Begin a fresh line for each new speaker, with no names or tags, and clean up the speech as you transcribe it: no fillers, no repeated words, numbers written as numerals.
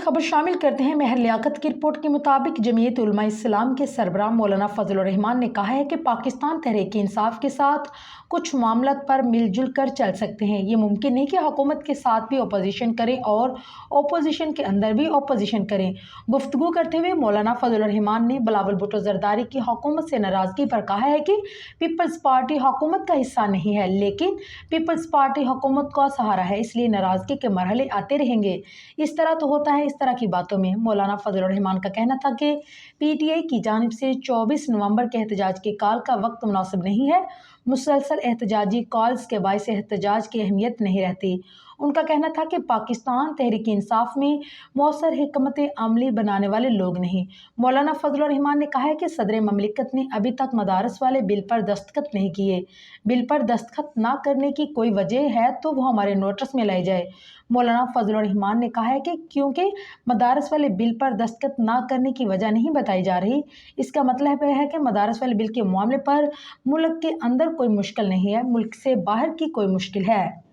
खबर शामिल करते हैं। मेहर लियाकत की रिपोर्ट के मुताबिक जमीयत उलमा इस्लाम के सरबराह मौलाना फजल उर रहमान ने कहा है कि पाकिस्तान तहरीक इंसाफ के साथ कुछ मामलों पर मिलजुल कर चल सकते हैं। ये मुमकिन नहीं कि हुकूमत के साथ भी अपोजिशन करें और अपोजिशन के अंदर भी अपोजिशन करें। गुफ्तगू करते हुए मौलाना फजल उर रहमान ने बिलावल भुट्टो जरदारी की हुकूमत से नाराज़गी पर कहा है कि पीपल्स पार्टी हुकूमत का हिस्सा नहीं है, लेकिन पीपल्स पार्टी हुकूमत का सहारा है, इसलिए नाराज़गी के मरहले आते रहेंगे। इस तरह तो होता है इस तरह की बातों में। मौलाना फजल उर रहमान का कहना था कि पीटीआई की जानिब से 24 नवंबर के एहतजाज के कॉल का वक्त मुनासिब नहीं है। मुसलसल एहतजाजी कॉल्स के बायस एहतजाज की अहमियत नहीं रहती। उनका कहना था कि पाकिस्तान तहरीक इंसाफ में मौसर हिकमत अमली बनाने वाले लोग नहीं। मौलाना फजल उर रहमान ने कहा है कि सदर ममलिकत ने अभी तक मदारस वाले बिल पर दस्तखत नहीं किए। बिल पर दस्तखत ना करने की कोई वजह है तो वो हमारे नोटिस में लाई जाए। मौलाना फजल उर रहमान ने कहा है कि क्योंकि मदारस वाले बिल पर दस्तखत ना करने की वजह नहीं बताई जा रही, इसका मतलब है कि मदारस वाले बिल के मामले पर मुल्क के अंदर कोई मुश्किल नहीं है, मुल्क से बाहर की कोई मुश्किल है।